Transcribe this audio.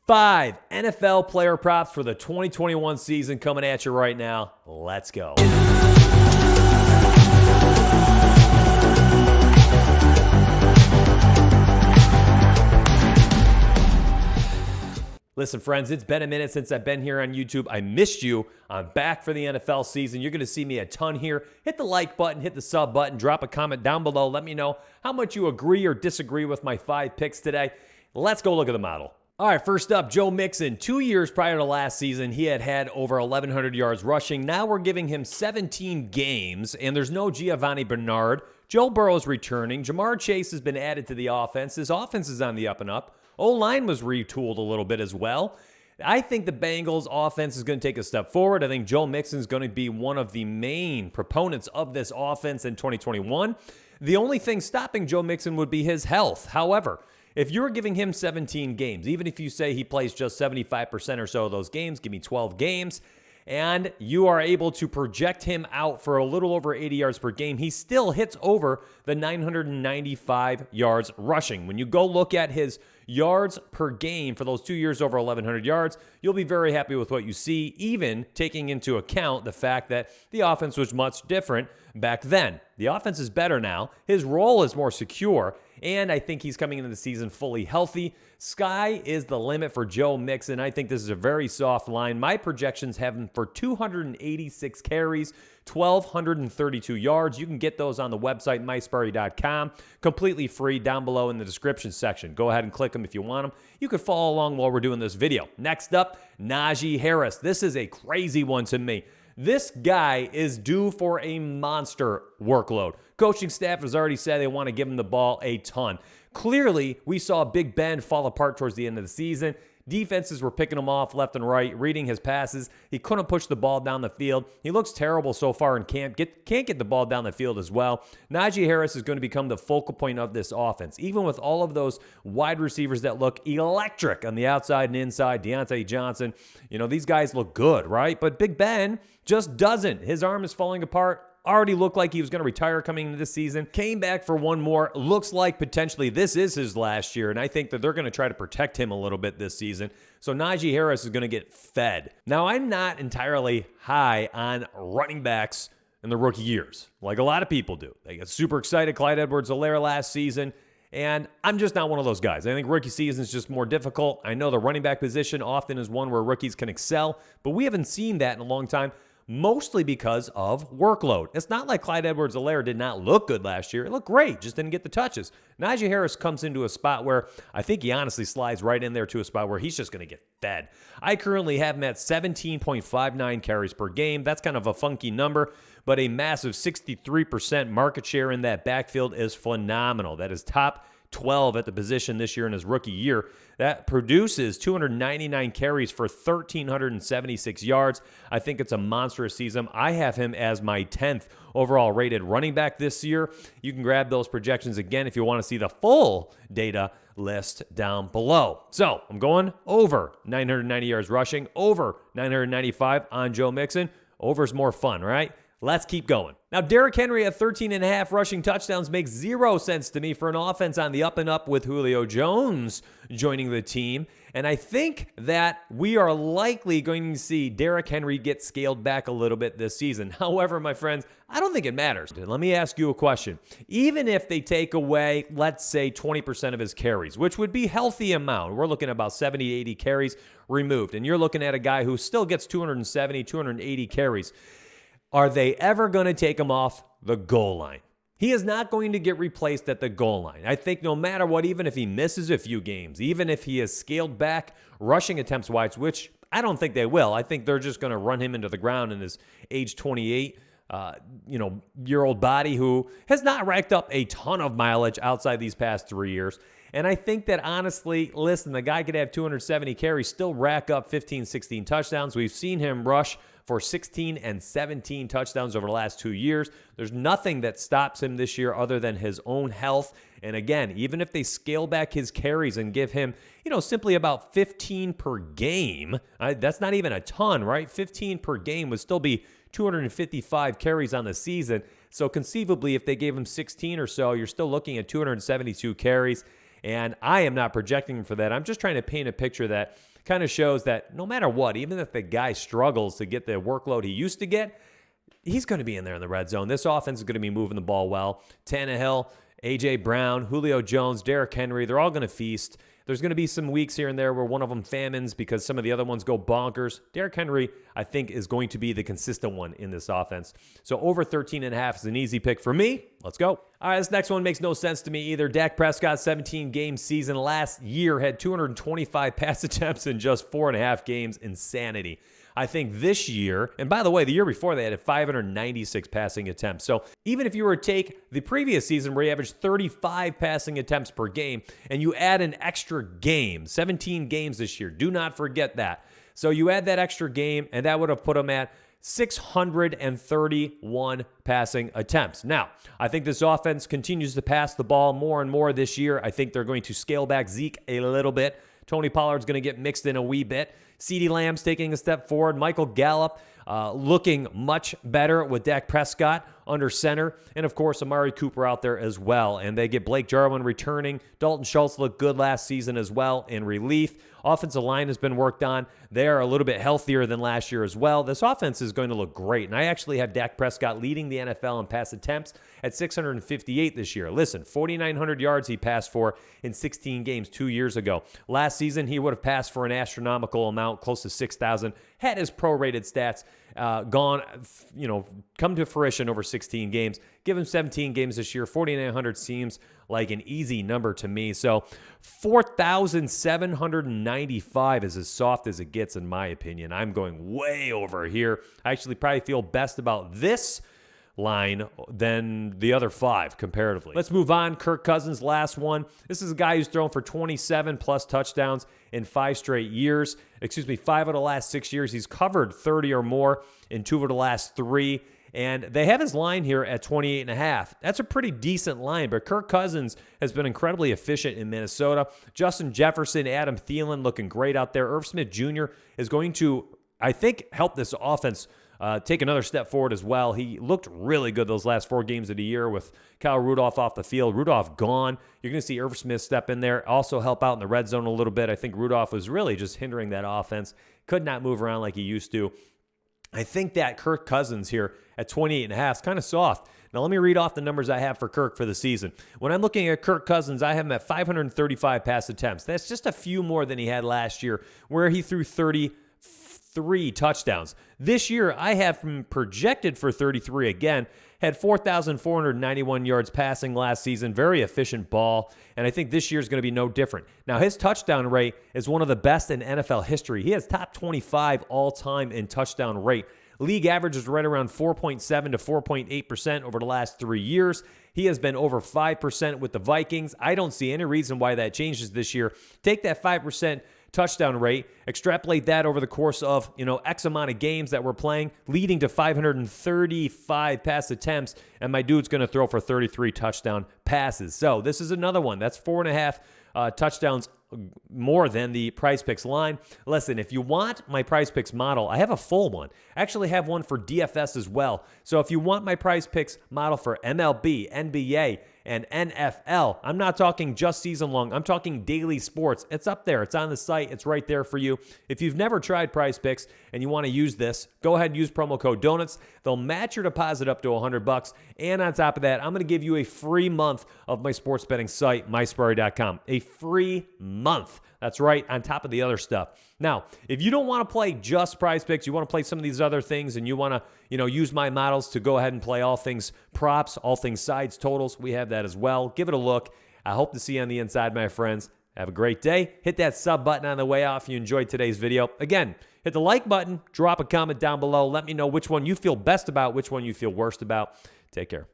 5 NFL player props for the 2021 season coming at you right now. Let's go. Listen, friends, it's been a minute since I've been here on YouTube. I missed you. I'm back for the NFL season. You're going to see me a ton here. Hit the like button, hit the sub button, drop a comment down below. Let me know how much you agree or disagree with my 5 picks today. Let's go look at the model. All right, first up, Joe Mixon. 2 years prior to last season, he had over 1,100 yards rushing. Now we're giving him 17 games, and there's no Giovanni Bernard. Joe Burrow's returning. Jamar Chase has been added to the offense. His offense is on the up and up. O-line was retooled a little bit as well. I think the Bengals offense is going to take a step forward. I think Joe Mixon is going to be one of the main proponents of this offense in 2021. The only thing stopping Joe Mixon would be his health. However, if you're giving him 17 games, even if you say he plays just 75% or so of those games, give me 12 games, and you are able to project him out for a little over 80 yards per game, he still hits over the 995 yards rushing. When you go look at his yards per game for those 2 years over 1,100 yards, you'll be very happy with what you see, even taking into account the fact that the offense was much different back then. The offense is better now. His role is more secure, and I think he's coming into the season fully healthy. Sky is the limit for Joe Mixon. I think this is a very soft line. My projections have him for 286 carries, 1,232 yards. You can get those on the website, mysparry.com, completely free down below in the description section. Go ahead and click them if you want them. You can follow along while we're doing this video. Next up, Niger Harris. This is a crazy one to me. This guy is due for a monster workload. Coaching staff has already said they want to give him the ball a ton. Clearly, we saw Big Ben fall apart towards the end of the season. Defenses were picking him off left and right, reading his passes. He couldn't push the ball down the field. He looks terrible so far in camp. Can't get the ball down the field as well. Najee Harris is going to become the focal point of this offense. Even with all of those wide receivers that look electric on the outside and inside, Deontay Johnson, these guys look good, right? But Big Ben just doesn't. His arm is falling apart. Already looked like he was going to retire coming into this season. Came back for one more. Looks like potentially this is his last year, and I think that they're going to try to protect him a little bit this season. So Najee Harris is going to get fed. Now, I'm not entirely high on running backs in the rookie years, like a lot of people do. They get super excited. Clyde Edwards-Helaire last season, and I'm just not one of those guys. I think rookie season is just more difficult. I know the running back position often is one where rookies can excel, but we haven't seen that in a long time. Mostly because of workload. It's not like Clyde Edwards-Helaire did not look good last year. It looked great, just didn't get the touches. Najee Harris comes into a spot where I think he honestly slides right in there to a spot where he's just going to get fed. I currently have him at 17.59 carries per game. That's kind of a funky number, but a massive 63% market share in that backfield is phenomenal. That is top 12 at the position this year in his rookie year. That produces 299 carries for 1,376 yards. I think it's a monstrous season. I have him as my 10th overall rated running back this year. You can grab those projections again if you want to see the full data list down below. So I'm going over 990 yards rushing, over 995 on Joe Mixon. Over is more fun, right? Let's keep going. Now, Derrick Henry at 13.5 rushing touchdowns makes 0 sense to me for an offense on the up and up with Julio Jones joining the team. And I think that we are likely going to see Derrick Henry get scaled back a little bit this season. However, my friends, I don't think it matters. Let me ask you a question. Even if they take away, let's say, 20% of his carries, which would be a healthy amount, we're looking at about 70, 80 carries removed. And you're looking at a guy who still gets 270, 280 carries. Are they ever going to take him off the goal line? He is not going to get replaced at the goal line. I think no matter what, even if he misses a few games, even if he is scaled back rushing attempts-wise, which I don't think they will. I think they're just going to run him into the ground in his age 28 year old body who has not racked up a ton of mileage outside these past 3 years. And I think that honestly, listen, the guy could have 270 carries, still rack up 15, 16 touchdowns. We've seen him rush for 16 and 17 touchdowns over the last 2 years. There's nothing that stops him this year other than his own health. And again, even if they scale back his carries and give him, simply about 15 per game, that's not even a ton, right? 15 per game would still be 255 carries on the season. So conceivably, if they gave him 16 or so, you're still looking at 272 carries. And I am not projecting him for that. I'm just trying to paint a picture that kind of shows that no matter what, even if the guy struggles to get the workload he used to get, he's going to be in there in the red zone. This offense is going to be moving the ball well. Tannehill, A.J. Brown, Julio Jones, Derrick Henry, they're all going to feast. There's going to be some weeks here and there where one of them famines because some of the other ones go bonkers. Derrick Henry, I think, is going to be the consistent one in this offense. So over 13.5 is an easy pick for me. Let's go. All right, this next one makes no sense to me either. Dak Prescott, 17-game season last year, had 225 pass attempts in just 4.5 games. Insanity. I think this year, and by the way, the year before they had 596 passing attempts. So even if you were to take the previous season where he averaged 35 passing attempts per game and you add an extra game, 17 games this year, do not forget that. So you add that extra game and that would have put him at 631 passing attempts. Now, I think this offense continues to pass the ball more and more this year. I think they're going to scale back Zeke a little bit. Tony Pollard's going to get mixed in a wee bit. CeeDee Lamb's taking a step forward. Michael Gallup looking much better with Dak Prescott under center. And, of course, Amari Cooper out there as well. And they get Blake Jarwin returning. Dalton Schultz looked good last season as well in relief. Offensive line has been worked on. They are a little bit healthier than last year as well. This offense is going to look great. And I actually have Dak Prescott leading the NFL in pass attempts at 658 this year. Listen, 4,900 yards he passed for in 16 games 2 years ago. Last season, he would have passed for an astronomical amount, close to 6,000. Had his prorated stats come to fruition over 16 games. Give him 17 games this year. 4,900 seems like an easy number to me. So 4,795 is as soft as it gets, in my opinion. I'm going way over here. I actually probably feel best about this line than the other 5 comparatively. Let's move on. Kirk Cousins, last one. This is a guy who's thrown for 27 plus touchdowns in 5 straight years. 5 of the last 6 years. He's covered 30 or more in 2 of the last 3. And they have his line here at 28.5. That's a pretty decent line, but Kirk Cousins has been incredibly efficient in Minnesota. Justin Jefferson, Adam Thielen looking great out there. Irv Smith Jr. is going to, I think, help this offense take another step forward as well. He looked really good those last 4 games of the year with Kyle Rudolph off the field. Rudolph gone. You're going to see Irv Smith step in there, also help out in the red zone a little bit. I think Rudolph was really just hindering that offense. Could not move around like he used to. I think that Kirk Cousins here at 28.5 is kind of soft. Now, let me read off the numbers I have for Kirk for the season. When I'm looking at Kirk Cousins, I have him at 535 pass attempts. That's just a few more than he had last year, where he threw 33 touchdowns. This year, I have him projected for 33 again. Had 4,491 yards passing last season. Very efficient ball. And I think this year is going to be no different. Now, his touchdown rate is one of the best in NFL history. He has top 25 all-time in touchdown rate. League average is right around 4.7 to 4.8% over the last 3 years. He has been over 5% with the Vikings. I don't see any reason why that changes this year. Take that 5% touchdown rate, extrapolate that over the course of, X amount of games that we're playing, leading to 535 pass attempts, and my dude's going to throw for 33 touchdown passes. So this is another one. That's 4.5 touchdowns more than the Prize Picks line. Listen, if you want my Prize Picks model, I have a full one. I actually have one for DFS as well. So if you want my Prize Picks model for MLB, NBA, and NFL, I'm not talking just season long. I'm talking daily sports. It's up there. It's on the site. It's right there for you. If you've never tried Prize Picks and you want to use this, go ahead and use promo code DONUTS. They'll match your deposit up to $100. And on top of that, I'm going to give you a free month of my sports betting site, mysparry.com. A free month. That's right, on top of the other stuff. Now, if you don't want to play just Prize Picks, you want to play some of these other things, and you want to, use my models to go ahead and play all things props, all things sides, totals, we have that as well. Give it a look. I hope to see you on the inside, my friends. Have a great day. Hit that sub button on the way off if you enjoyed today's video. Again, hit the like button, drop a comment down below. Let me know which one you feel best about, which one you feel worst about. Take care.